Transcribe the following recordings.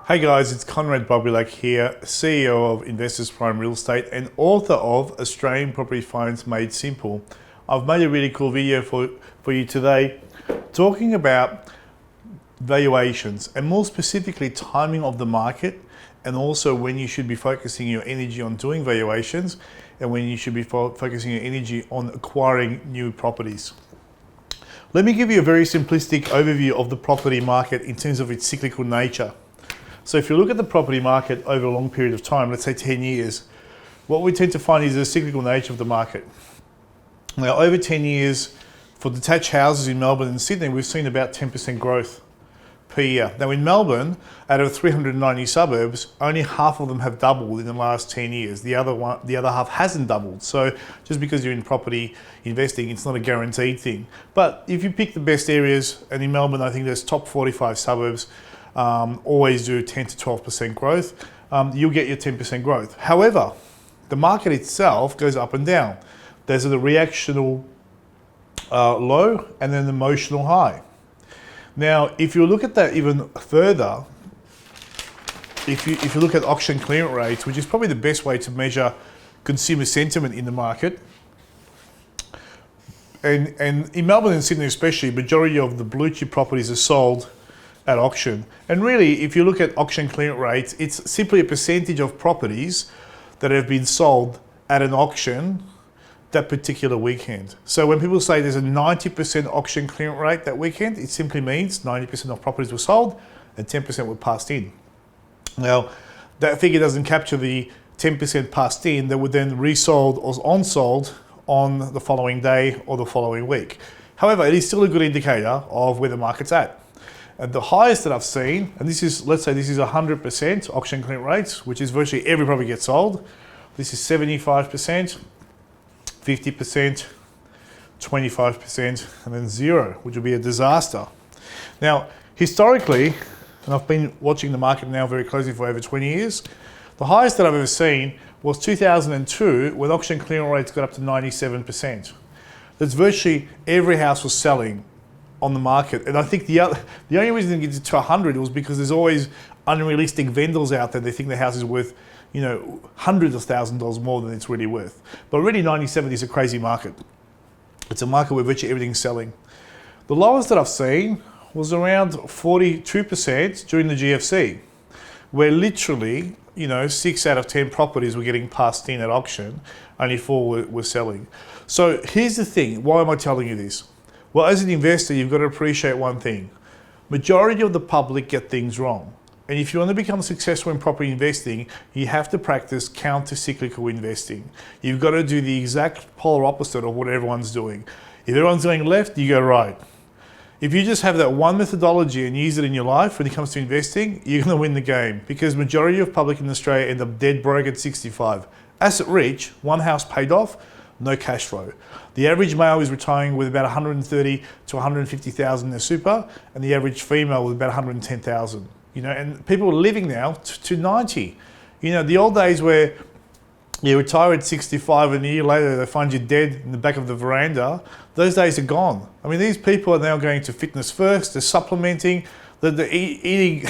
Hey guys, it's Konrad Bobilak here, CEO of Investors Prime Real Estate and author of Australian Property Finance Made Simple. I've made a really cool video for you today talking about valuations and more specifically timing of the market, and also when you should be focusing your energy on doing valuations and when you should be focusing your energy on acquiring new properties. Let me give you a very simplistic overview of the property market in terms of its cyclical nature. So if you look at the property market over a long period of time, let's say 10 years, what we tend to find is the cyclical nature of the market. Now, over 10 years, for detached houses in Melbourne and Sydney, we've seen about 10% growth per year. Now in Melbourne, out of 390 suburbs, only half of them have doubled in the last 10 years. The other half hasn't doubled. So just because you're in property investing, it's not a guaranteed thing. But if you pick the best areas, and in Melbourne, I think there's top 45 suburbs, always do 10 to 12% growth, you'll get your 10% growth. However, the market itself goes up and down. There's a reactional low and then an emotional high. Now, if you look at that even further, if you look at auction clearance rates, which is probably the best way to measure consumer sentiment in the market, and in Melbourne and Sydney especially, majority of the blue chip properties are sold at auction. And really, if you look at auction clearance rates, it's simply a percentage of properties that have been sold at an auction that particular weekend. So when people say there's a 90% auction clearance rate that weekend, it simply means 90% of properties were sold and 10% were passed in. Now, that figure doesn't capture the 10% passed in that were then resold or on-sold on the following day or the following week. However, it is still a good indicator of where the market's at. And the highest that I've seen, and this is, let's say this is 100% auction clearance rates, which is virtually every property gets sold. This is 75%, 50%, 25%, and then 0, which would be a disaster. Now, historically, and I've been watching the market now very closely for over 20 years, the highest that I've ever seen was 2002, when auction clearance rates got up to 97%. That's virtually every house was selling on the market. And I think the only reason it gets to 100 was because there's always unrealistic vendors out there. They think the house is worth, hundreds of thousands of dollars more than it's really worth. But already 97 is a crazy market. It's a market where virtually everything's selling. The lowest that I've seen was around 42% during the GFC, where literally, 6 out of 10 properties were getting passed in at auction, only 4 were selling. So here's the thing, why am I telling you this? Well, as an investor, you've got to appreciate one thing. Majority of the public get things wrong. And if you want to become successful in property investing, you have to practice counter-cyclical investing. You've got to do the exact polar opposite of what everyone's doing. If everyone's going left, you go right. If you just have that one methodology and use it in your life when it comes to investing, you're going to win the game, because majority of public in Australia end up dead broke at 65. Asset rich, one house paid off, no cash flow. The average male is retiring with about 130 to 150,000 in their super, and the average female with about 110,000. And people are living now to 90. The old days where you retire at 65 and a year later they find you dead in the back of the veranda, those days are gone. I mean, these people are now going to fitness first, they're supplementing, they're eating,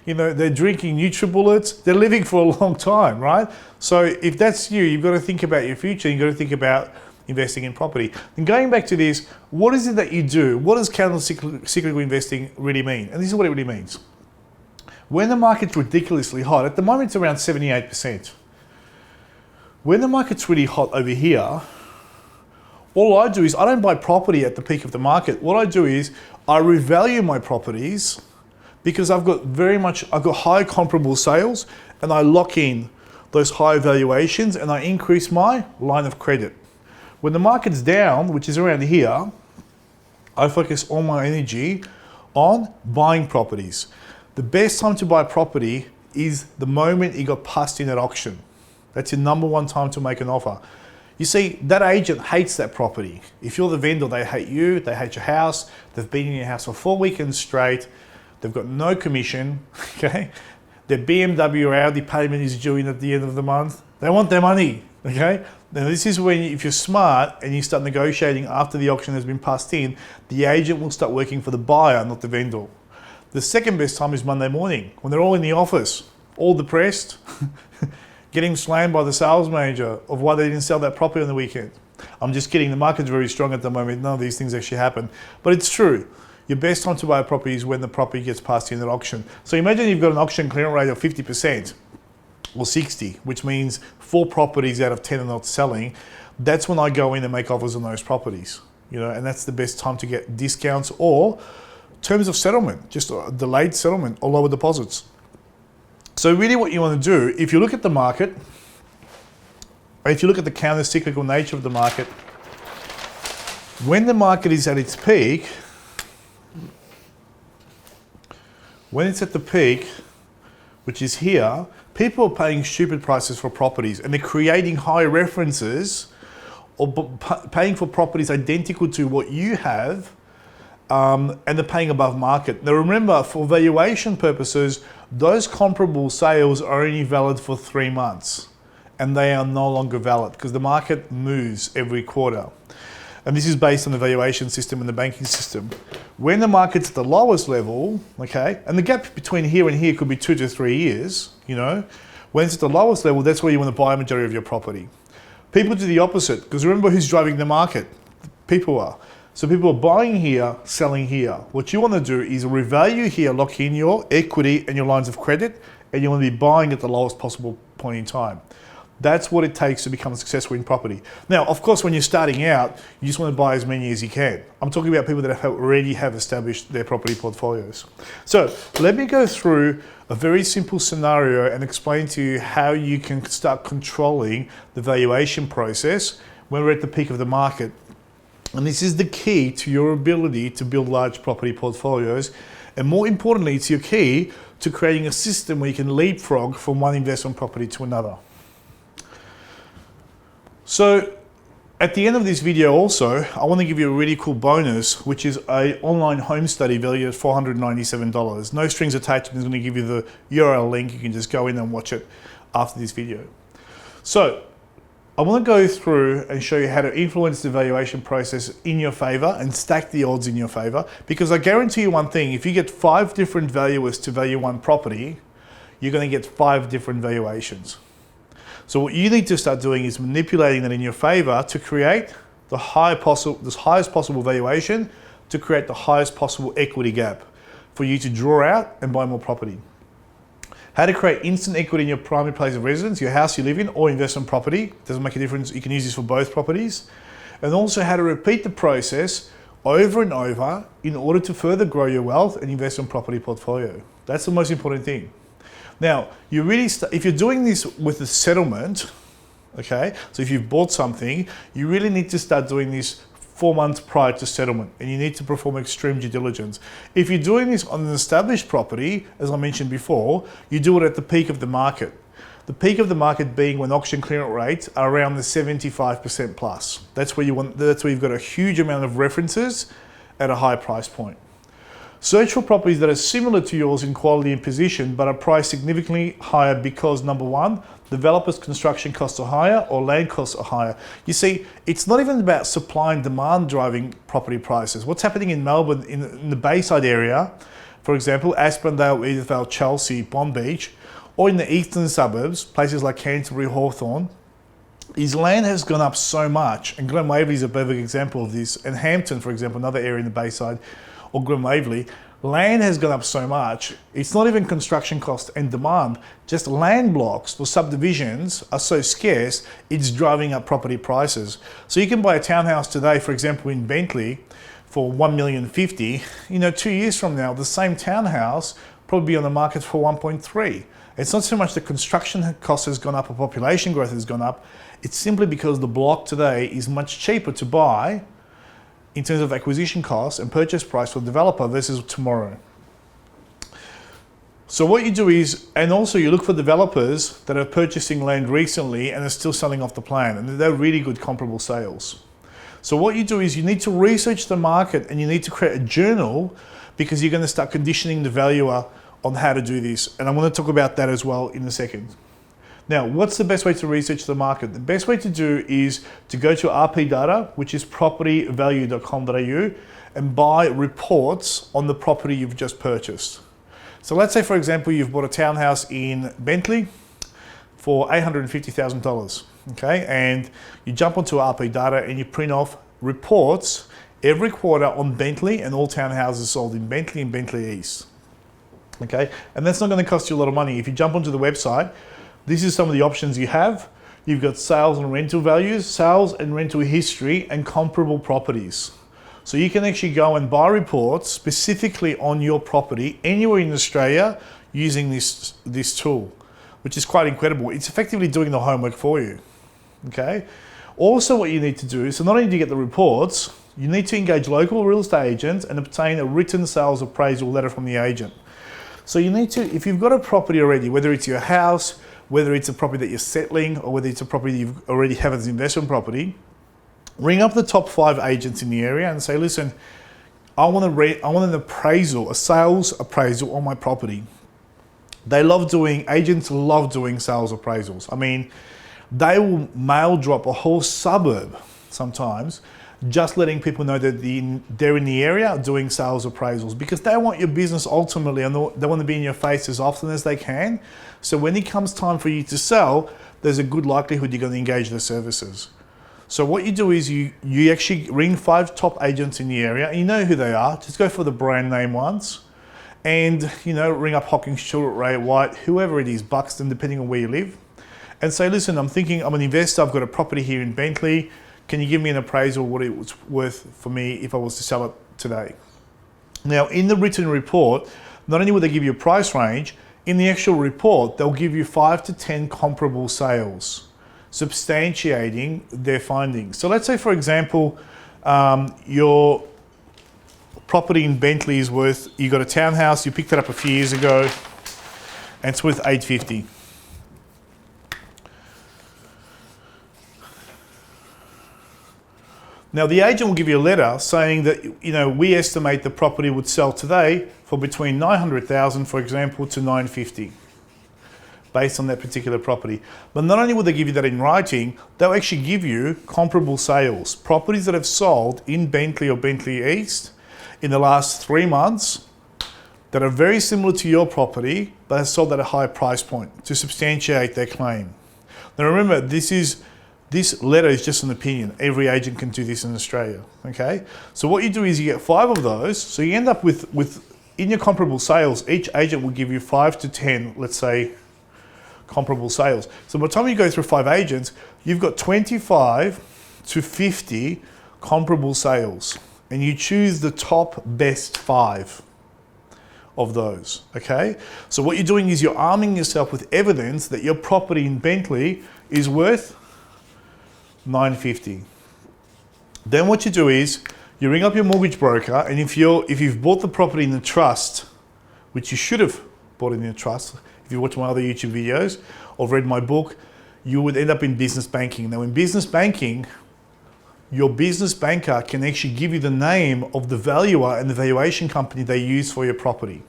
they're drinking NutriBullets, they're living for a long time, right? So if that's you, you've got to think about your future, you've got to think about investing in property. And going back to this, what is it that you do? What does counter-cyclical investing really mean? And this is what it really means. When the market's ridiculously hot, at the moment it's around 78%. When the market's really hot over here, all I do is I don't buy property at the peak of the market. What I do is I revalue my properties, because I've got high comparable sales, and I lock in those high valuations and I increase my line of credit. When the market's down, which is around here, I focus all my energy on buying properties. The best time to buy property is the moment it got passed in at auction. That's your number one time to make an offer. You see, that agent hates that property. If you're the vendor, they hate you, they hate your house, they've been in your house for 4 weekends straight, they've got no commission, okay? Their BMW or Audi payment is due in at the end of the month. They want their money, okay? Now this is when, if you're smart and you start negotiating after the auction has been passed in, the agent will start working for the buyer, not the vendor. The second best time is Monday morning, when they're all in the office, all depressed, getting slammed by the sales manager of why they didn't sell that property on the weekend. I'm just kidding, the market's very strong at the moment, none of these things actually happen. But it's true, your best time to buy a property is when the property gets passed in at auction. So imagine you've got an auction clearance rate of 50% or 60, which means 4 properties out of 10 are not selling. That's when I go in and make offers on those properties, and that's the best time to get discounts or terms of settlement, just a delayed settlement or lower deposits. So really what you want to do, if you look at the market, or if you look at the counter-cyclical nature of the market, when the market is at its peak, when it's at the peak, which is here, people are paying stupid prices for properties and they're creating high references or paying for properties identical to what you have, and they're paying above market. Now remember, for valuation purposes, those comparable sales are only valid for 3 months and they are no longer valid because the market moves every quarter. And this is based on the valuation system and the banking system. When the market's at the lowest level, okay, and the gap between here and here could be 2 to 3 years, when it's at the lowest level, that's where you want to buy a majority of your property. People do the opposite, because remember who's driving the market? People are. So people are buying here, selling here. What you want to do is revalue here, lock in your equity and your lines of credit, and you want to be buying at the lowest possible point in time. That's what it takes to become successful in property. Now, of course, when you're starting out, you just want to buy as many as you can. I'm talking about people that already have established their property portfolios. So let me go through a very simple scenario and explain to you how you can start controlling the valuation process when we're at the peak of the market. And this is the key to your ability to build large property portfolios. And more importantly, it's your key to creating a system where you can leapfrog from one investment property to another. So at the end of this video also, I want to give you a really cool bonus, which is an online home study valued at $497. No strings attached. I'm going to give you the URL link. You can just go in and watch it after this video. So I want to go through and show you how to influence the valuation process in your favor and stack the odds in your favor. Because I guarantee you one thing, if you get 5 different valuers to value one property, you're going to get 5 different valuations. So what you need to start doing is manipulating that in your favor to create the highest possible valuation, to create the highest possible equity gap for you to draw out and buy more property. How to create instant equity in your primary place of residence, your house you live in, or investment property. Doesn't make a difference. You can use this for both properties. And also how to repeat the process over and over in order to further grow your wealth and investment property portfolio. That's the most important thing. Now, if you're doing this with a settlement, okay, so if you've bought something, you really need to start doing this 4 months prior to settlement, and you need to perform extreme due diligence. If you're doing this on an established property, as I mentioned before, you do it at the peak of the market. The peak of the market being when auction clearance rates are around the 75% plus. That's where you've got a huge amount of references at a high price point. Search for properties that are similar to yours in quality and position, but are priced significantly higher because, number one, developers' construction costs are higher or land costs are higher. You see, it's not even about supply and demand driving property prices. What's happening in Melbourne, in the Bayside area, for example, Aspendale, Edithvale, Chelsea, Bond Beach, or in the eastern suburbs, places like Canterbury, Hawthorn, is land has gone up so much, and Glen Waverley is a perfect example of this, and Hampton, for example, another area in the Bayside, or Glen Waverley, land has gone up so much, it's not even construction cost and demand, just land blocks for subdivisions are so scarce, it's driving up property prices. So you can buy a townhouse today, for example, in Bentley for $1,050,000. 2 years from now, the same townhouse probably be on the market for 1.3. It's not so much the construction cost has gone up or population growth has gone up, it's simply because the block today is much cheaper to buy in terms of acquisition costs and purchase price for the developer versus tomorrow. So what you do is, and also you look for developers that are purchasing land recently and are still selling off the plan, and they're really good comparable sales. So what you do is you need to research the market and you need to create a journal, because you're going to start conditioning the valuer on how to do this. And I'm going to talk about that as well in a second. Now, what's the best way to research the market? The best way to do is to go to RP Data, which is propertyvalue.com.au, and buy reports on the property you've just purchased. So let's say, for example, you've bought a townhouse in Bentley for $850,000, okay? And you jump onto RP Data and you print off reports every quarter on Bentley and all townhouses sold in Bentley and Bentley East, okay? And that's not gonna cost you a lot of money. If you jump onto the website, this is some of the options you have. You've got sales and rental values, sales and rental history, and comparable properties. So you can actually go and buy reports specifically on your property anywhere in Australia using this tool, which is quite incredible. It's effectively doing the homework for you, okay? Also what you need to do is, so not only do you get the reports, you need to engage local real estate agents and obtain a written sales appraisal letter from the agent. So you need to, if you've got a property already, whether it's your house, whether it's a property that you're settling, or whether it's a property you already have as an investment property, ring up the top 5 agents in the area and say, listen, I want an appraisal, a sales appraisal on my property. Agents love doing sales appraisals. I mean, they will mail drop a whole suburb sometimes, just letting people know that they're in the area doing sales appraisals, because they want your business ultimately, and they want to be in your face as often as they can. So when it comes time for you to sell, there's a good likelihood you're going to engage their services. So what you do is you actually ring 5 top agents in the area, and you know who they are. Just go for the brand name ones, and ring up Hawkins, Stewart, Ray, White, whoever it is, Buxton, depending on where you live, and say, listen, I'm an investor. I've got a property here in Bentley. Can you give me an appraisal what it was worth for me if I was to sell it today? Now, in the written report, not only will they give you a price range, in the actual report, they'll give you 5 to 10 comparable sales, substantiating their findings. So let's say, for example, your property in Bentley is worth, you got a townhouse, you picked it up a few years ago, and it's worth $850. Now the agent will give you a letter saying that we estimate the property would sell today for between 900,000, for example, to 950, based on that particular property. But not only will they give you that in writing, they'll actually give you comparable sales, properties that have sold in Bentley or Bentley East in the last 3 months that are very similar to your property, but have sold at a higher price point to substantiate their claim. Now remember, this letter is just an opinion. Every agent can do this in Australia, okay? So what you do is you get 5 of those. So you end up with in your comparable sales, each agent will give you 5 to 10, let's say, comparable sales. So by the time you go through 5 agents, you've got 25 to 50 comparable sales. And you choose the top best 5 of those, okay? So what you're doing is you're arming yourself with evidence that your property in Bentley is worth $950. Then what you do is you ring up your mortgage broker, and if you've bought the property in the trust, which you should have bought it in the trust, if you watch my other YouTube videos or read my book, you would end up in business banking. Now in business banking, your business banker can actually give you the name of the valuer and the valuation company they use for your property.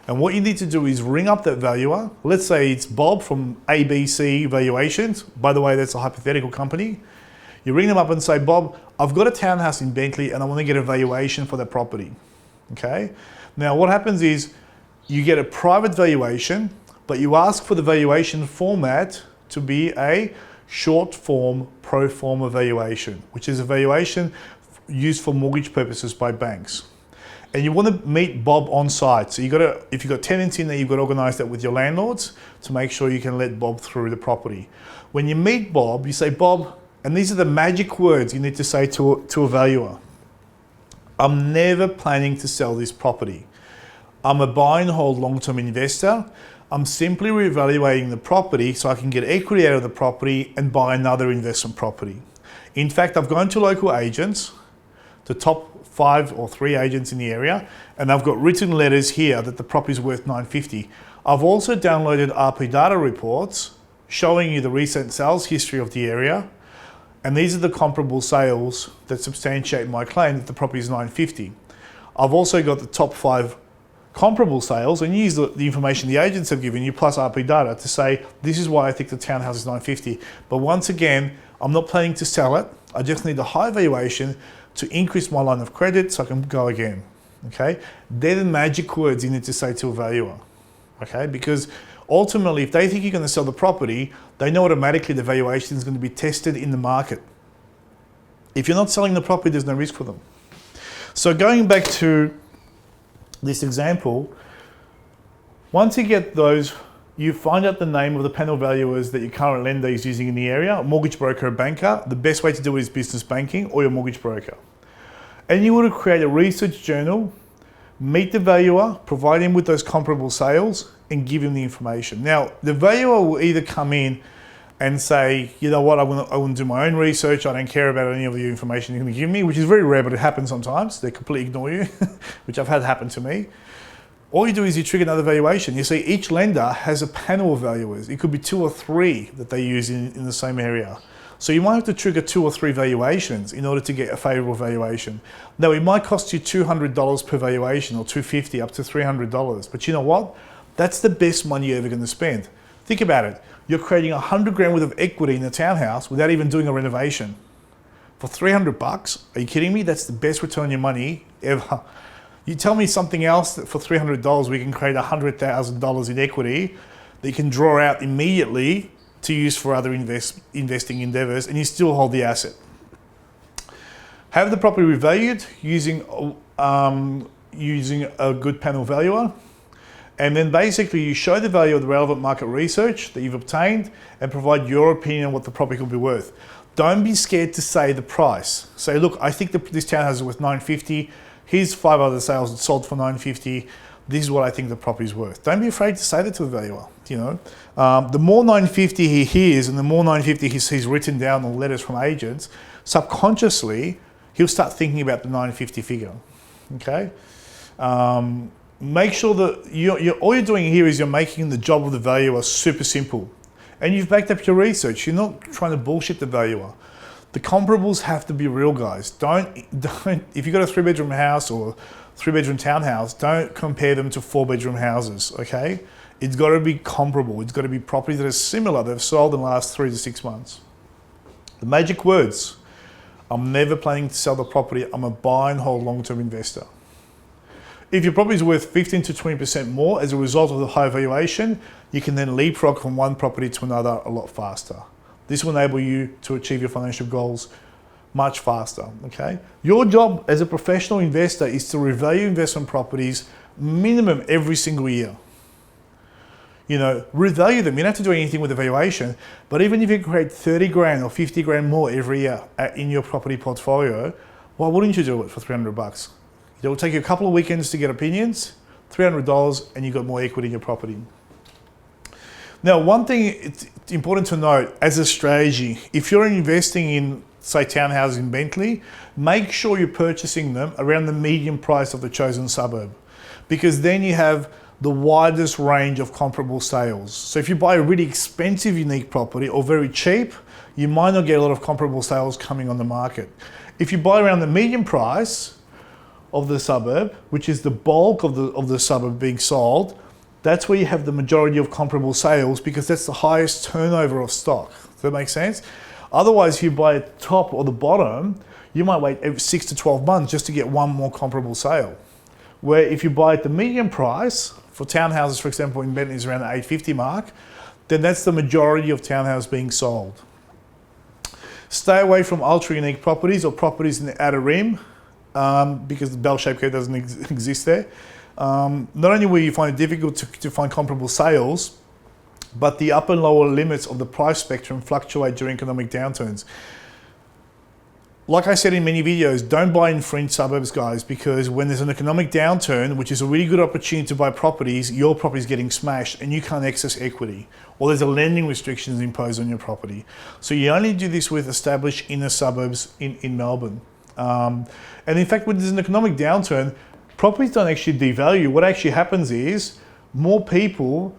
And what you need to do is ring up that valuer. Let's say it's Bob from ABC Valuations. By the way, that's a hypothetical company. You ring them up and say, Bob, I've got a townhouse in Bentley and I want to get a valuation for that property, okay? Now what happens is you get a private valuation, but you ask for the valuation format to be a short form pro forma valuation, which is a valuation used for mortgage purposes by banks. And you want to meet Bob on site. So if you've got tenants in there, you've got to organise that with your landlords to make sure you can let Bob through the property. When you meet Bob, you say, Bob, and these are the magic words you need to say to a valuer. I'm never planning to sell this property. I'm a buy and hold long-term investor. I'm simply reevaluating the property so I can get equity out of the property and buy another investment property. In fact, I've gone to local agents, the top 5 or 3 agents in the area, and I've got written letters here that the property is worth $950. I've also downloaded RP data reports showing you the recent sales history of the area, and these are the comparable sales that substantiate my claim that the property is $950. I've also got the top 5 comparable sales and use the information the agents have given you plus RP data to say, this is why I think the townhouse is $950. But once again, I'm not planning to sell it. I just need a high valuation to increase my line of credit so I can go again, okay? They're the magic words you need to say to a valuer, okay? Because ultimately, if they think you're going to sell the property, they know automatically the valuation is going to be tested in the market. If you're not selling the property, there's no risk for them. So going back to this example, once you get those, you find out the name of the panel valuers that your current lender is using in the area, a mortgage broker, a banker. The best way to do it is business banking or your mortgage broker. And you would create a research journal, meet the valuer, provide him with those comparable sales, and give him the information. Now, the valuer will either come in and say, you know what, I want to do my own research, I don't care about any of the information you're going to give me, which is very rare, but it happens sometimes. They completely ignore you, which I've had happen to me. All you do is you trigger another valuation. You see, each lender has a panel of valuers. It could be 2 or 3 that they use in the same area. So you might have to trigger 2 or 3 valuations in order to get a favorable valuation. Now, it might cost you $200 per valuation or $250 up to $300. But you know what? That's the best money you're ever going to spend. Think about it. You're creating 100 grand worth of equity in a townhouse without even doing a renovation. For 300 bucks, are you kidding me? That's the best return on your money ever. You tell me something else that for $300 we can create $100,000 in equity that you can draw out immediately to use for other investing endeavors, and you still hold the asset. Have the property revalued using a good panel valuer. And then basically you show the value of the relevant market research that you've obtained and provide your opinion on what the property will be worth. Don't be scared to say the price. Say, look, I think this townhouse is worth $950. Here's 5 other sales that sold for $950. This is what I think the property is worth. Don't be afraid to say that to the valuer. You know, the more $950 he hears and the more $950 he's written down on letters from agents, subconsciously he'll start thinking about the $950 figure. Okay. Make sure that all you're doing here is you're making the job of the valuer super simple. And you've backed up your research. You're not trying to bullshit the valuer. The comparables have to be real, guys. Don't if you've got a 3-bedroom house or 3-bedroom townhouse, don't compare them to 4-bedroom houses, okay? It's got to be comparable. It's got to be properties that are similar, that have sold in the last 3 to 6 months. The magic words: I'm never planning to sell the property. I'm a buy and hold long-term investor. If your property is worth 15 to 20% more as a result of the high valuation, you can then leapfrog from one property to another a lot faster. This will enable you to achieve your financial goals much faster, okay? Your job as a professional investor is to revalue investment properties minimum every single year. You know, revalue them. You don't have to do anything with the valuation, but even if you create 30 grand or 50 grand more every year in your property portfolio, why wouldn't you do it for 300 bucks? It will take you a couple of weekends to get opinions, $300, and you've got more equity in your property. Now, one thing it's important to note as a strategy, if you're investing in, say, townhouses in Bentley, make sure you're purchasing them around the median price of the chosen suburb, because then you have the widest range of comparable sales. So if you buy a really expensive, unique property or very cheap, you might not get a lot of comparable sales coming on the market. If you buy around the median price of the suburb, which is the bulk of the suburb being sold, that's where you have the majority of comparable sales, because that's the highest turnover of stock. Does that make sense? Otherwise, if you buy a top or the bottom, you might wait every 6 to 12 months just to get one more comparable sale. Where if you buy at the median price, for townhouses, for example, in Bentley is around the 850 mark, then that's the majority of townhouses being sold. Stay away from ultra unique properties or properties in the outer rim, because the bell-shaped curve doesn't exist there. Not only will you find it difficult to find comparable sales, but the upper and lower limits of the price spectrum fluctuate during economic downturns. Like I said in many videos, don't buy in fringe suburbs, guys, because when there's an economic downturn, which is a really good opportunity to buy properties, your property's getting smashed and you can't access equity, or there's a lending restrictions imposed on your property. So you only do this with established inner suburbs in Melbourne. And in fact, when there's an economic downturn, properties don't actually devalue. What actually happens is more people,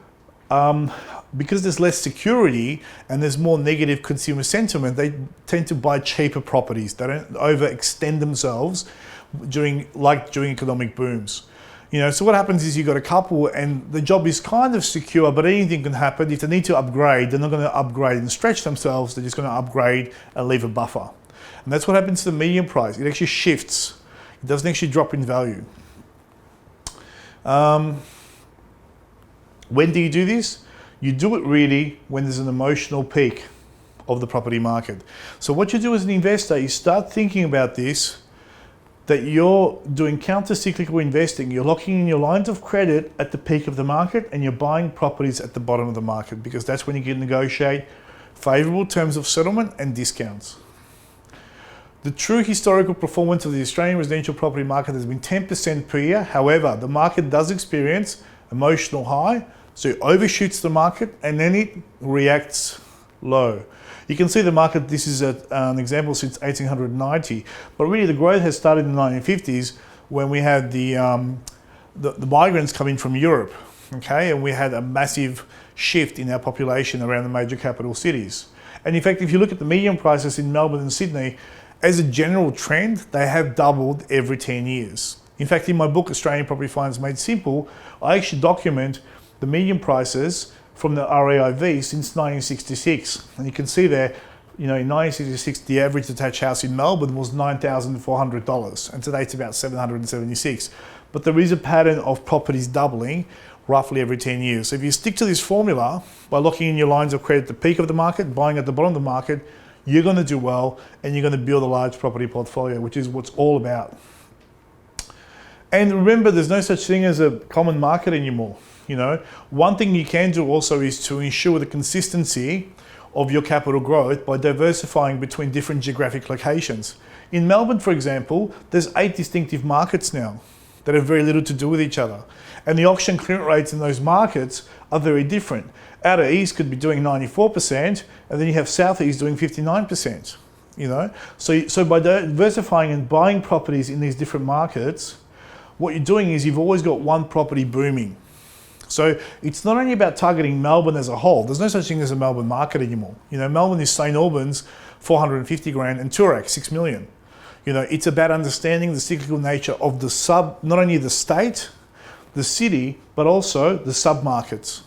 because there's less security and there's more negative consumer sentiment, they tend to buy cheaper properties. They don't overextend themselves during economic booms. You know, so what happens is you've got a couple and the job is kind of secure, but anything can happen. If they need to upgrade, they're not going to upgrade and stretch themselves. They're just going to upgrade and leave a buffer. And that's what happens to the median price. It actually shifts. It doesn't actually drop in value. When do you do this? You do it really when there's an emotional peak of the property market. So what you do as an investor, you start thinking about this, that you're doing counter-cyclical investing. You're locking in your lines of credit at the peak of the market and you're buying properties at the bottom of the market, because that's when you can negotiate favorable terms of settlement and discounts. The true historical performance of the Australian residential property market has been 10% per year. However, the market does experience emotional high, so it overshoots the market and then it reacts low. You can see the market, this is an example since 1890, but really the growth has started in the 1950s when we had the migrants coming from Europe, okay, and we had a massive shift in our population around the major capital cities. And in fact, if you look at the median prices in Melbourne and Sydney, as a general trend, they have doubled every 10 years. In fact, in my book, Australian Property Finance Made Simple, I actually document the median prices from the REIV since 1966. And you can see there, in 1966, the average detached house in Melbourne was $9,400. And today it's about $776. But there is a pattern of properties doubling roughly every 10 years. So if you stick to this formula, by locking in your lines of credit at the peak of the market, buying at the bottom of the market, you're going to do well and you're going to build a large property portfolio, which is what it's all about. And remember, there's no such thing as a common market anymore. One thing you can do also is to ensure the consistency of your capital growth by diversifying between different geographic locations. In Melbourne, for example, there's 8 distinctive markets now that have very little to do with each other. And the auction clearance rates in those markets are very different. Outer East could be doing 94%, and then you have South East doing 59%. So by diversifying and buying properties in these different markets, what you're doing is you've always got one property booming. So it's not only about targeting Melbourne as a whole. There's no such thing as a Melbourne market anymore. Melbourne is St Albans, 450 grand, and Toorak, 6 million. It's about understanding the cyclical nature of not only the state, the city, but also the sub-markets.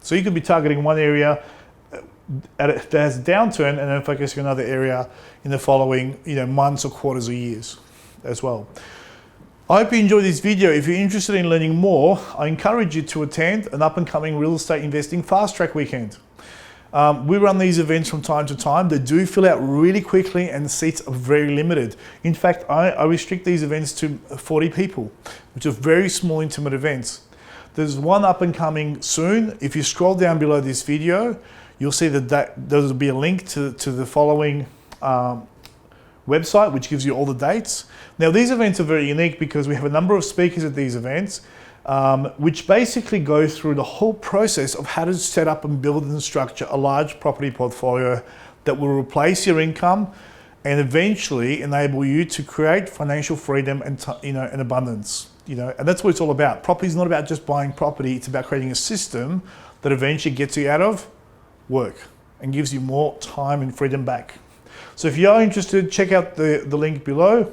So you could be targeting one area that has a downturn and then focusing on another area in the following months or quarters or years as well. I hope you enjoyed this video. If you're interested in learning more, I encourage you to attend an up-and-coming real estate investing fast track weekend. We run these events from time to time. They do fill out really quickly and seats are very limited. In fact, I restrict these events to 40 people, which are very small, intimate events. There's one up and coming soon. If you scroll down below this video, you'll see that there will be a link to the following website, which gives you all the dates. Now, these events are very unique because we have a number of speakers at these events, which basically go through the whole process of how to set up and build and structure a large property portfolio that will replace your income and eventually enable you to create financial freedom and and abundance. And that's what it's all about. Property is not about just buying property. It's about creating a system that eventually gets you out of work and gives you more time and freedom back. So if you are interested, check out the link below.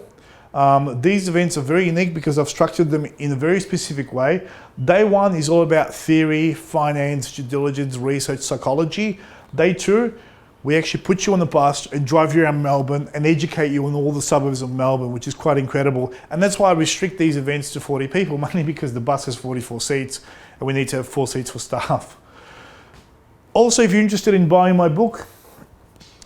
These events are very unique because I've structured them in a very specific way. Day 1 is all about theory, finance, due diligence, research, psychology. Day 2, we actually put you on the bus and drive you around Melbourne and educate you on all the suburbs of Melbourne, which is quite incredible. And that's why I restrict these events to 40 people, mainly because the bus has 44 seats and we need to have 4 seats for staff. Also, if you're interested in buying my book,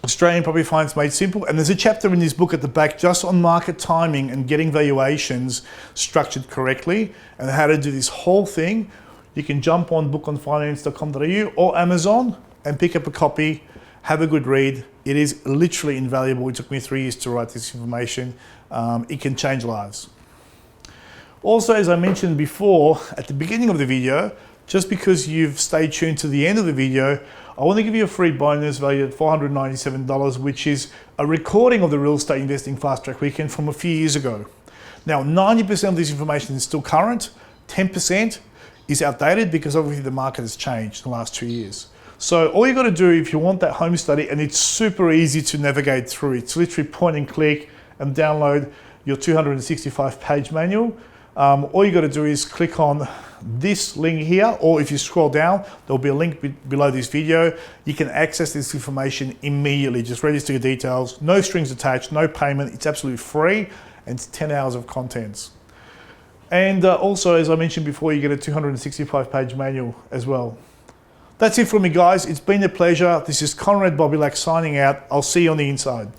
Australian Property Finance Made Simple, and there's a chapter in this book at the back just on market timing and getting valuations structured correctly and how to do this whole thing. You can jump on bookonfinance.com.au or Amazon and pick up a copy, have a good read. It is literally invaluable. It took me 3 years to write this information. It can change lives. Also, as I mentioned before at the beginning of the video, just because you've stayed tuned to the end of the video, I want to give you a free bonus valued at $497, which is a recording of the Real Estate Investing Fast Track Weekend from a few years ago. Now, 90% of this information is still current, 10% is outdated because obviously the market has changed in the last 2 years. So all you got to do if you want that home study, and it's super easy to navigate through, it's literally point and click and download your 265-page manual. All you got to do is click on this link here, or if you scroll down, there'll be a link below this video. You can access this information immediately. Just register your details, no strings attached, no payment. It's absolutely free, and it's 10 hours of contents. And also, as I mentioned before, you get a 265-page manual as well. That's it from me, guys. It's been a pleasure. This is Konrad Bobilak signing out. I'll see you on the inside.